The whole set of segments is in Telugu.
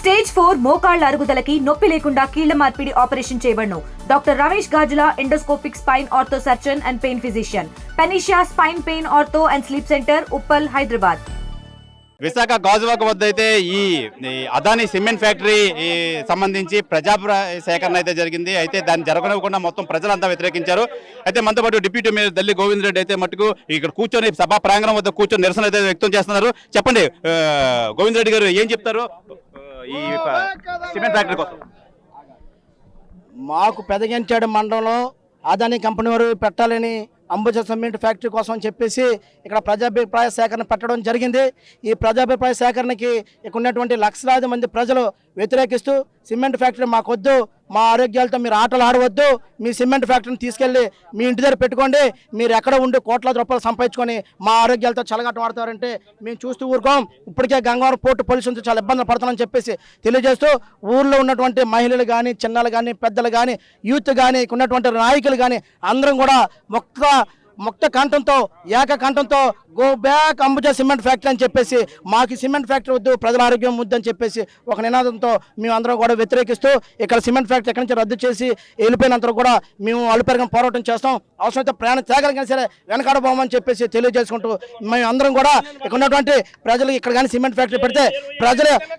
స్టేజ్ 4 మోకాళ్ల అరుగుదలకి నొప్పి లేకుండా కీళ్ల మార్పిడి ఆపరేషన్ చేయబడును. Doctor Ramesh Gajula, endoscopic spine ortho surgeon and pain physician, పెనిషియా spine pain ortho and sleep centre, Uppal, Hyderabad. Visakha Gajuwaka వద్ద అయితే ఈ అదానీ సిమెంట్ ఫ్యాక్టరీ సంబంధించి ప్రజాభిప్రాయ సేకరణ అయితే జరిగింది. అయితే దాన్ని జరగనివ్వకుండా మొత్తం ప్రజలంతా వ్యతిరేకించారు. అయితే మనతో పాటు డిప్యూటీ మేయర్ దల్లి గోవింద్ రెడ్డి అయితే మటుకు ఇక్కడ కూర్చొని సభా ప్రాంగణం వద్ద కూర్చొని నిరసన అయితే వ్యక్తం చేస్తున్నారు. చెప్పండి గోవింద్ రెడ్డి గారు, ఏం చెప్తారు ఈ సిమెంట్ ఫ్యాక్టరీ కోసం? మాకు పెదగంచాడు మండలంలో అదానీ కంపెనీ వారు పెట్టాలని అంబుజా సిమెంట్ ఫ్యాక్టరీ కోసం అని చెప్పేసి ఇక్కడ ప్రజాభిప్రాయ సేకరణ పెట్టడం జరిగింది. ఈ ప్రజాభిప్రాయ సేకరణకి ఇక్కడ ఉన్నటువంటి లక్షలాది మంది ప్రజలు వ్యతిరేకిస్తూ సిమెంట్ ఫ్యాక్టరీ మాకొద్దు, మా ఆరోగ్యాలతో మీరు ఆటలు ఆడవద్దు, మీ సిమెంట్ ఫ్యాక్టరీని తీసుకెళ్ళి మీ ఇంటి దగ్గర పెట్టుకోండి, మీరు ఎక్కడ ఉండి కోట్లాది రూపాయలు సంపాదించుకొని మా ఆరోగ్యాలతో చలగాటం ఆడతారంటే మేము చూస్తూ ఊరుకోం. ఇప్పటికే గంగవరం పోర్టు పోలీసులతో చాలా ఇబ్బందులు పడుతున్నామని చెప్పేసి తెలియజేస్తూ ఊర్లో ఉన్నటువంటి మహిళలు కానీ, చిన్నలు కానీ, పెద్దలు కానీ, యూత్ కానీ, ఉన్నటువంటి నాయకులు కానీ అందరం కూడా ముక్త కంఠంతో, ఏక కంఠంతో go back Ambuja cement factory అని చెప్పేసి, మాకు సిమెంట్ ఫ్యాక్టరీ వద్దు, ప్రజల ఆరోగ్యం వద్దు అని చెప్పేసి ఒక నినాదంతో మేము అందరం కూడా వ్యతిరేకిస్తూ ఇక్కడ సిమెంట్ ఫ్యాక్టరీ ఎక్కడి నుంచి రద్దు చేసి వెళ్ళిపోయినంత కూడా మేము అలుపెరగని పోరాటం చేస్తాం. అవసరమైతే ప్రాణ త్యాగాలకైనా సరే వెనకాడబోమని చెప్పేసి తెలియజేసుకుంటూ మేము అందరం కూడా ఇక్కడ ఉన్నటువంటి ప్రజలు ఇక్కడ కానీ సిమెంట్ ఫ్యాక్టరీ పెడితే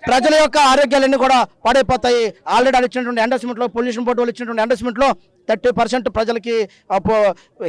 ప్రజల యొక్క ఆరోగ్యాలన్నీ కూడా పాడైపోతాయి. ఆల్రెడీ ఇచ్చినటువంటి ఎండోస్మెంట్లో, పొల్యూషన్ బోర్డు వాళ్ళు ఇచ్చినటువంటి ఎండోస్మెంట్లో 30% ప్రజలకి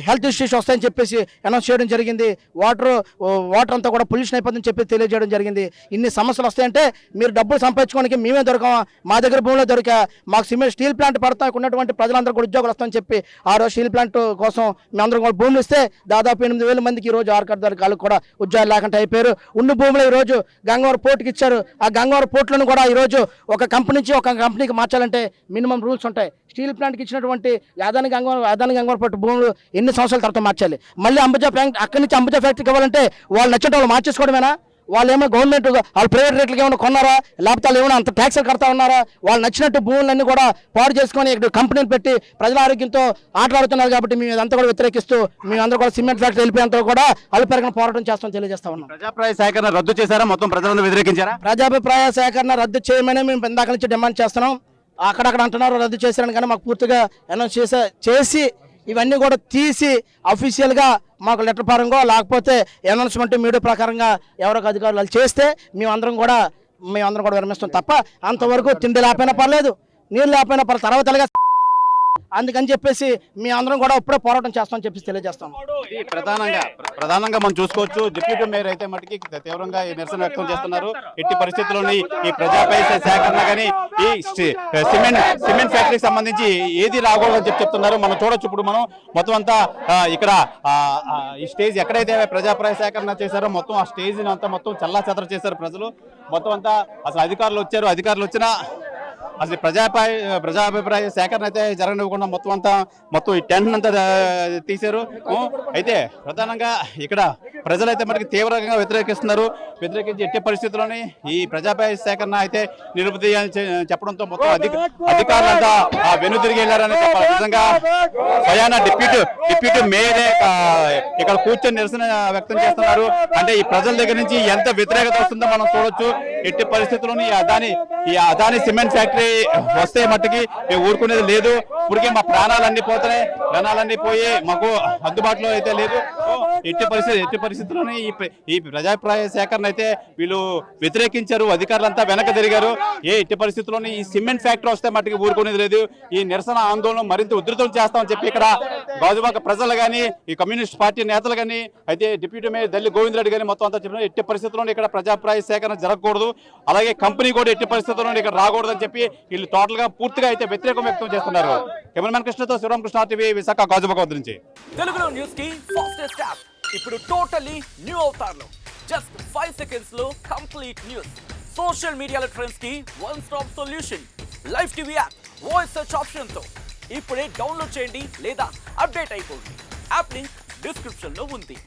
హెల్త్ ఇష్యూస్ వస్తాయని చెప్పేసి అనౌన్స్ చేయడం జరిగింది. వాటర్ అంతా కూడా పొల్యూషన్ అయిపోతుందని చెప్పి తెలియజేయడం జరిగింది. ఇన్ని సమస్యలు వస్తాయంటే మీరు డబ్బులు సంపాదించుకోవడానికి మేమే దొరకమా, మా దగ్గర భూమిలో దొరికా, మాకు సిమెంట్ స్టీల్ ప్లాంట్ పడతా ఉన్నటువంటి ప్రజలందరూ కూడా ఉద్యోగాలు వస్తాయని చెప్పి ఆ రోజు స్టీల్ ప్లాంట్ కోసం మేమందరం కూడా భూములు ఇస్తే దాదాపు 8,000 మందికి ఈ రోజు ఆర్కర్దారులు కూడా ఉద్యోగాలు లేకుండా అయిపోయారు. ఉన్న భూములు ఈ రోజు గంగవరం పోర్టుకి ఇచ్చారు. ఆ గంగవరం పోర్టులను కూడా ఈరోజు ఒక కంపెనీ నుంచి ఒక కంపెనీకి మార్చాలంటే మినిమం రూల్స్ ఉంటాయి. స్టీల్ ప్లాంట్కి ఇచ్చినటువంటి అదానీ గంగవరం పోర్టు భూములు ఎన్ని సంవత్సరాల తర్వాత మార్చాలి? మళ్ళీ అంబుజా ఫ్యాక్టరీ అక్కడి నుంచి అంబుజా ఫ్యాక్టరీకి ఇవ్వాలంటే వాళ్ళు నచ్చినట్టు వాళ్ళు మార్చేసుకోవడమేనా? వాళ్ళు ఏమైనా గవర్నమెంట్ వాళ్ళు ప్రైవేట్ రేట్లకి ఏమైనా కొన్నారా, లేకపోతే వాళ్ళు ఏమైనా అంత ట్యాక్స్లు కడతా ఉన్నారా? వాళ్ళు నచ్చినట్టు భూములన్నీ కూడా పాడు చేసుకొని ఇక్కడ కంపెనీని పెట్టి ప్రజల ఆరోగ్యంతో ఆటలాడుతున్నారు. కాబట్టి మేము ఇదంతా కూడా వ్యతిరేకిస్తూ మేమందరూ కూడా సిమెంట్ ఫ్యాక్టరీ వెళ్ళిపోయేంత కూడా అలుపెరగని పోరాటం చేస్తామని తెలియజేస్తా ఉన్నాం. ప్రజాభిప్రాయ సేకరణ రద్దు చేశారా? మొత్తం ప్రజలను వ్యతిరేకించారా? ప్రజాభిప్రాయ సేకరణ రద్దు చేయమని మేము ఇందాక నుంచి డిమాండ్ చేస్తున్నాం. అక్కడక్కడ అంటున్నారు రద్దు చేశారని, కానీ మాకు పూర్తిగా అనౌన్స్ చేసి ఇవన్నీ కూడా తీసి అఫీషియల్గా మాకు లెటర్ పరంగా లేకపోతే అనౌన్స్మెంట్ మీడియా ప్రకారంగా ఎవరికి అధికారులు చేస్తే మేమందరం కూడా విరమిస్తాం తప్ప అంతవరకు తిండి లేకపోయినా పర్లేదు, నీళ్ళు లేకపోయినా పర్లేదు, తర్వాతగా అందుకని చెప్పేసి మీ అందరం కూడా ఇప్పుడే పోరాటం చేస్తామని చెప్పేసి తెలియజేస్తాం. ప్రధానంగా మనం చూసుకోవచ్చు, డిప్యూటీ మేయర్ అయితే మటుకి తీవ్రంగా ఈ నిరసన వ్యక్తం చేస్తున్నారు. ఎట్టి పరిస్థితుల్లోని ఈ ప్రజాపై సేకరణ కానీ ఈ సిమెంట్ ఫ్యాక్టరీకి సంబంధించి ఏది రాకూడదని చెప్తున్నారు. మనం చూడొచ్చు. ఇప్పుడు మనం మొత్తం అంతా ఇక్కడ ఈ స్టేజ్ ఎక్కడైతే ప్రజాప్రాయ సేకరణ చేశారో మొత్తం ఆ స్టేజ్ అంతా మొత్తం చల్లాచెదర చేశారు ప్రజలు. మొత్తం అంతా అసలు అధికారులు వచ్చినా అసలు ప్రజాభిప్రాయ సేకరణ అయితే జరగనివ్వకుండా మొత్తం ఈ టెంట్ అంతా తీశారు. అయితే ప్రధానంగా ఇక్కడ ప్రజలైతే మనకి తీవ్రంగా వ్యతిరేకించి ఎట్టి పరిస్థితుల్లోని ఈ ప్రజాభిప్రాయ సేకరణ అయితే నిలుపుది అని చెప్పడంతో మొత్తం అధికారులంతా వెనుదిరిగి వెళ్ళారని చెప్పాలి. నిజంగా స్వయాన డిప్యూటీ మేయరే ఇక్కడ కూర్చొని నిరసన వ్యక్తం చేస్తున్నారు. అంటే ఈ ప్రజల దగ్గర నుంచి ఎంత వ్యతిరేకత వస్తుందో మనం చూడొచ్చు. ఎట్టి పరిస్థితుల్లోని ఈ అదానీ సిమెంట్ ఫ్యాక్టరీ వస్తే మట్టుకి మేము ఊరుకునేది లేదు. ఇప్పటికే మా ప్రాణాలన్నీ పోయి మాకు అందుబాటులో అయితే లేదు. ఎట్టి పరిస్థితుల్లోనే ఈ ప్రజాభిప్రాయ సేకరణ అయితే వీళ్ళు వ్యతిరేకించారు. అధికారులంతా వెనక తిరిగారు. ఎట్టి పరిస్థితుల్లోనే ఈ సిమెంట్ ఫ్యాక్టరీ వస్తే మట్టుకి ఊరుకునేది లేదు. ఈ నిరసన ఆందోళన మరింత ఉధృతం చేస్తామని చెప్పి ఇక్కడ గాజువాక ప్రజలు కానీ, ఈ కమ్యూనిస్ట్ పార్టీ నేతలు కానీ, అయితే డిప్యూటీ మేయర్ దల్లి గోవింద్ రెడ్డి కానీ మొత్తం అంతా చెప్పిన ఎట్టి పరిస్థితుల్లోనే ఇక్కడ ప్రజాభిప్రాయ సేకరణ జరగకూడదు, అలాగే కంపెనీ కూడా ఎట్టి పరిస్థితుల్లోనే ఇక్కడ రాకూడదని చెప్పి వీళ్ళు టోటల్ గా పూర్తిగా అయితే వ్యతిరేకం వ్యక్తం చేస్తున్నారు. కెమెరామెన్ కృష్ణతో శివరామకృష్ణ టీవీ, విశాఖ గాజువాక వద్ద నుంచి. తెలుగులో న్యూస్ కి ఫాస్టెస్ట్ యాప్ ఇప్పుడు టోటల్లీ న్యూ అవతార్ లో జస్ట్ 5 seconds లో కంప్లీట్ న్యూస్, సోషల్ మీడియాలో ట్రెండ్స్ కి one stop solution, live TV app, voice search option తో ఇప్పుడే డౌన్లోడ్ చేయండి లేదా అప్డేట్ అయిపోండి. యాప్ లింక్ డిస్క్రిప్షన్ లో ఉంది.